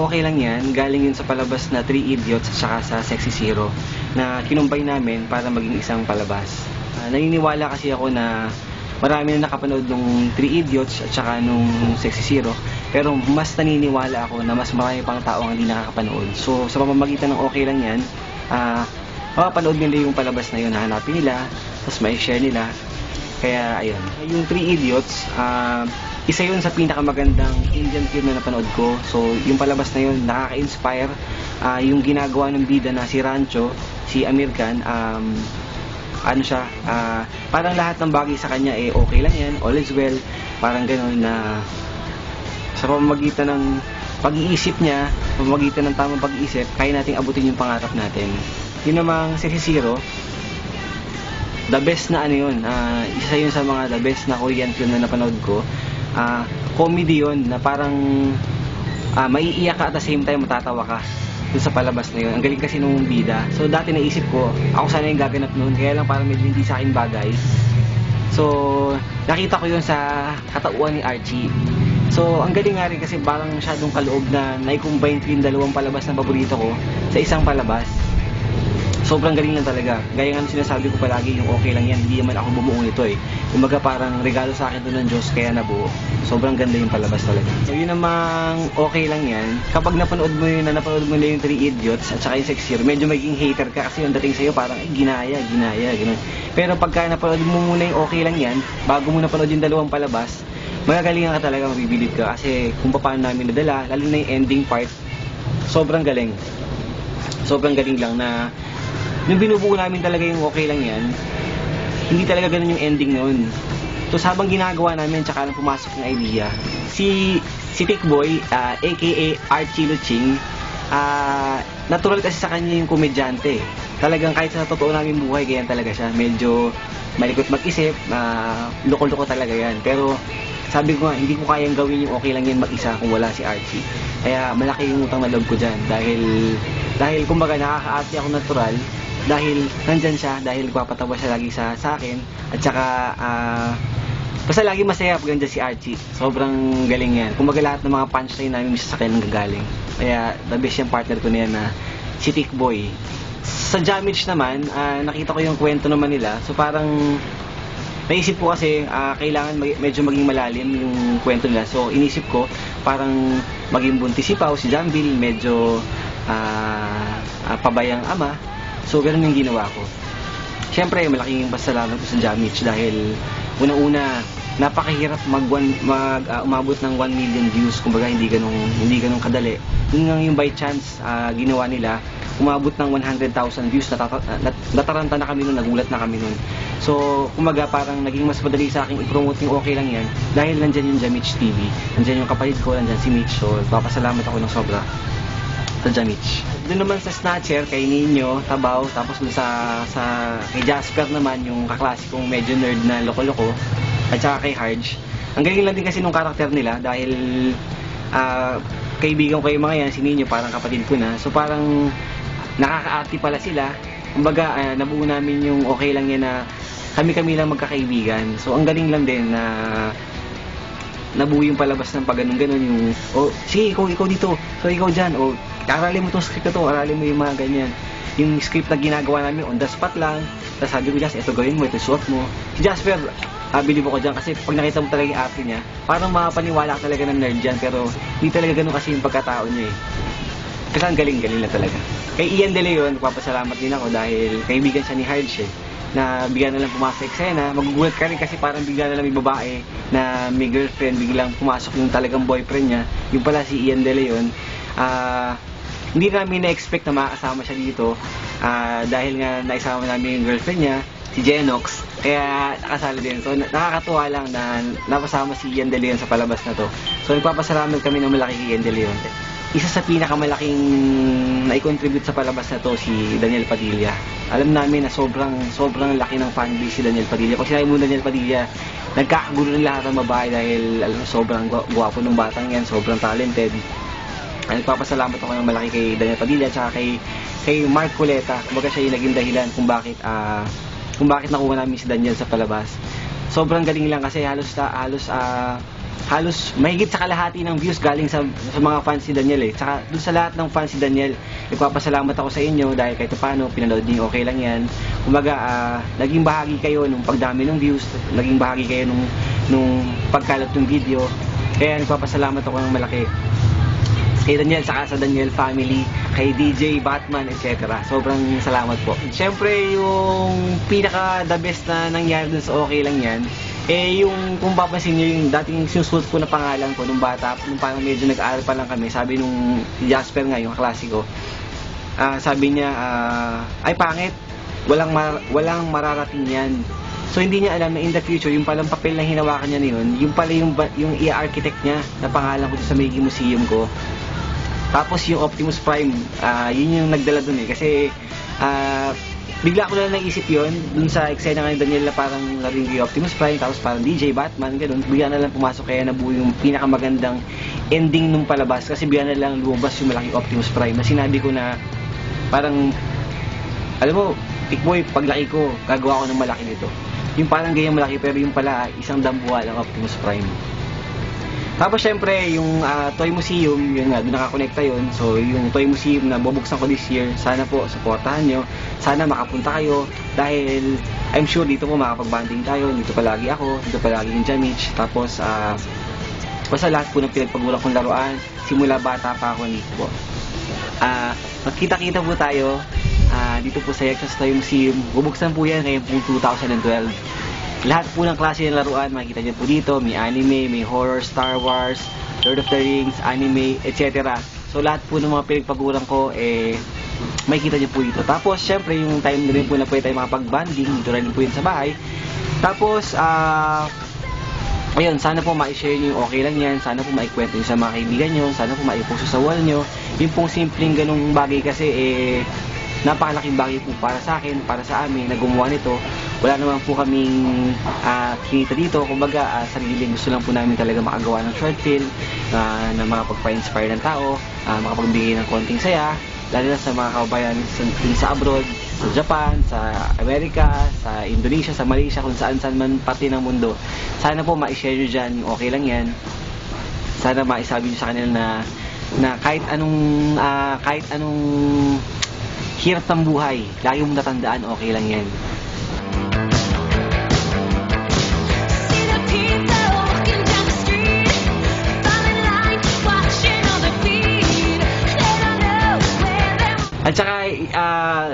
Okay Lang Yan, galing yun sa palabas na Three Idiots at saka sa Sexy Zero na kinumbay namin para maging isang palabas. Naniniwala kasi ako na marami na nakapanood nung Three Idiots at saka nung Sexy Zero, pero mas naniniwala ako na mas marami pang tao ang hindi nakakapanood. So sa pamamagitan ng Okay Lang Yan, mapapanood nila yung palabas na yun, hahanapin nila, tapos may share nila. Kaya ayun, yung Three Idiots, isa yun sa pinakamagandang Indian film na napanood ko. So yung palabas na yun nakaka-inspire. Yung ginagawa ng bida na si Rancho, si Amir Khan, ano siya, parang lahat ng bagay sa kanya okay lang yan, all is well, parang gano'n na sa pamamagitan ng pag-iisip niya, pamamagitan ng tamang pag-iisip, kaya nating abutin yung pangarap natin. Yun namang Sexy Zero, the best na ano yun, isa yun sa mga the best na Korean film na napanood ko. Comedy yun, na parang maiiyak ka at the same time matatawa ka dun sa palabas na yun. Ang galing kasi nung bida. So dati naisip ko, ako sana yung gaganap noon, kaya lang parang medyo hindi sa akin bagay. So nakita ko yun sa katauhan ni Archie. So ang galing nga rin kasi parang masyadong kaloob na nai-combine ko yung dalawang palabas na paborito ko sa isang palabas. Sobrang galing lang talaga. Gaya nga sinasabi ko palagi, yung Okay Lang Yan, hindi naman ako bumuo nito eh. Kumbaga parang regalo sa akin doon ng Diyos, kaya nabuo. Sobrang ganda yung palabas talaga. So yun namang Okay Lang Yan, kapag napanood mo yun, napanood mo na yung Three Idiots at saka yung Sexy Zero, medyo maging hater ka kasi yung dating sa'yo parang ginaya, gano'n. Pero pagka napanood mo muna yung Okay Lang Yan, bago mo napanood yung dalawang palabas, magagalingan ka talaga, mabibilib ka. Kasi kung paano namin nadala, lalo na yung ending part, sobrang galing. Sobrang galing lang na nung binubuo namin talaga yung Okay Lang Yan, hindi talaga ganun yung ending noon. So habang ginagawa namin, tsaka nang pumasok ng idea, si Tikboy, aka Archie Luching, natural kasi sa kanya yung komedyante. Talagang kahit sa totoo namin buhay, ganyan talaga siya. Medyo malikot mag-isip, loko-loko talaga yan. Pero sabi ko nga, hindi ko kayang gawin yung Okay Lang Yan mag-isa kung wala si Archie. Kaya malaki yung utang na loob ko dyan. Dahil kumbaga nakaka-arte ako natural, dahil nandyan siya, dahil nagpapatawa siya lagi sa akin, at saka basta lagi masaya pag nandyan si Archie. Sobrang galing yan. Kumbaga lahat ng mga punchline namin sa akin nanggagaling. Kaya the best yung partner ko na yan na si Tikboy. Sa Jamage naman, nakita ko yung kwento naman nila. So parang naisip ko kasi kailangan medyo maging malalim yung kwento nila. So inisip ko parang maging buntis si Pao, si Jambil, medyo pabayang ama. So, ganun yung ginawa ko. Siyempre, malaking pasalamat ko sa Jamage dahil unang-una, napakahirap umabot ng 1 million views. Kumbaga, hindi ganun kadali. Yung by chance, ginawa nila, umabot ng 100,000 views. Nataranta na kami nun, nagulat na kami nun. So, kumbaga, parang naging mas madali sa akin i-promote yung Okay Lang Yan dahil nandyan yung Jamage TV. Nandyan yung kapatid ko, nandyan si Mitch. So, papasalamat ako ng sobra sa Jamage. Doon naman sa Snatcher, kay Nino, Tabaw, tapos doon kay Jasper naman, yung kaklasikong medyo nerd na loko-loko, at saka kay Harge. Ang galing lang din kasi nung karakter nila dahil kaibigan ko yung mga yan, si Nino parang kapatid ko na. So parang nakaka-arte pala sila. Kumbaga, nabuo namin yung Okay Lang Yan na kami-kami lang magkakaibigan. So ang galing lang din na nabuo yung palabas ng pag ganun-ganun yung, sige, ikaw dito, so ikaw dyan, aralin mo itong script na to, aralin mo yung mga ganyan. Yung script na ginagawa namin on the spot lang, tapos sabi ko, Jasper, ito gawin mo, ito suot mo. Si Jasper, bilib ako dyan kasi pag nakita mo talaga yung arte niya, parang makapaniwala ka talaga ng nerd dyan, pero hindi talaga ganun kasi yung pagkatao niya eh. Kasi ang galing-galing lang talaga. Kay Ian De Leon, nagpapasalamat din ako dahil kaibigan siya ni Harge na bigla na lang pumasok sa eksena. Magugulat ka rin kasi parang bigla na lang may babae na may girlfriend, biglang pumasok yung talagang boyfriend niya. Yung pala si Ian De Leon. Hindi namin na-expect na makakasama siya dito dahil nga naisama namin yung girlfriend niya, si Jenox, kaya nakasali din. So nakakatuwa lang na napasama si Ian De Leon sa palabas na to. So nagpapasalamat kami ng malaki kay Ian De Leon. Isa sa pinakamalaking na-contribute sa palabas na to si Daniel Padilla. Alam namin na sobrang laki ng fanbase si Daniel Padilla. Pag sinabi mo Daniel Padilla, nagkakagulo ng lahat ng babae dahil sobrang gwapo ng batang yan, sobrang talented. Nagpapasalamat ako ng malaki kay Daniel Padilla at kay Mark Culeta. Kumbaga siya yung naging dahilan kung bakit nakuha namin si Daniel sa palabas. Sobrang galing lang kasi halos halos mahigit sa kalahati ng views galing sa mga fans ni Daniel eh. Tsaka dun sa lahat ng fans ni Daniel, nagpapasalamat ako sa inyo dahil kahit paano pinanood niyo okay lang yan. Kumbaga, naging bahagi kayo nung pagdami ng views, naging bahagi kayo nung pagkalat ng video. Kaya nagpapasalamat ako ng malaki kay Daniel, saka sa Daniel family, kay DJ, Batman, etc. Sobrang salamat po. Siyempre, yung pinaka the best na nangyari dun sa okay lang yan, eh yung kung papansin nyo yung dating sinusulat ko na pangalan ko nung bata, nung parang medyo nag-aaral pa lang kami, sabi nung Jasper nga, yung klasiko, sabi niya, ay pangit, walang mararating yan. So hindi niya alam na in the future, yung palang papel na hinawakan niya na yun, yung pala yung i-architect niya na pangalan ko sa Meiji Museum ko. Tapos yung Optimus Prime, yun yung nagdala dun eh. Kasi bigla ko na naisip yun dun sa eksena nga ni Daniel na parang laring yung Optimus Prime, tapos parang DJ, Batman, ganun. Bigla na lang pumasok, kaya nabuo yung pinakamagandang ending nung palabas. Kasi bigla na lang lumabas yung malaking Optimus Prime na sinabi ko na parang, alam mo, Tikboy, paglaki ko, gagawa ko ng malaki nito. Yung parang ganyan malaki, pero yung pala isang dambuha ng Optimus Prime. Tapos syempre, yung Toy Museum, yun nga, doon nakakonekta yun. So, yung Toy Museum na bubuksan ko this year, sana po, supportahan nyo. Sana makapunta kayo, dahil I'm sure dito po makapag-banding tayo. Dito palagi ako, dito palagi yung Jamich. Tapos, basta lahat po ng pinagpagulang kong laruan, simula bata pa ako dito po. Magkita-kita po tayo dito po sa Yexas Toy Museum. Bubuksan po yan ngayon po 2012. Lahat po ng klase ng laruan, makikita niyo po dito. May anime, may horror, Star Wars, Lord of the Rings, anime, etc. So lahat po ng mga pinagpaguran ko, makikita niyo po dito. Tapos, syempre, yung time na rin po na pwede tayo makapag-banding, dito rin po yun sa bahay. Tapos, ayun, sana po ma-share nyo yung okay lang yan. Sana po maikwento nyo sa mga kaibigan nyo. Sana po maiposto sa wall nyo. Yung pong simpleng ganung bagay kasi, napakalaking bagay po para sa akin, para sa amin na gumawa nito. Wala naman po kaming kinita dito. Kumbaga, sarili gusto lang po namin talaga makagawa ng short film na makapagpa-inspire ng tao, makapagbigay ng konting saya, lalo na sa mga kababayan sa abroad, sa Japan, sa Amerika, sa Indonesia, sa Malaysia, kung saan-saan man pati ng mundo. Sana po ma-share nyo dyan, okay lang yan. Sana maisabi nyo sa kanila na kahit anong hirap ng buhay, lagi mong natandaan, okay lang yan. At saka, ang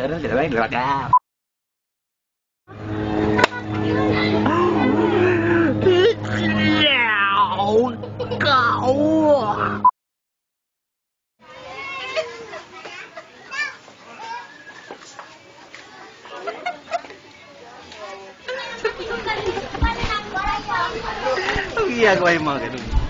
ginagawa yung mga ganun.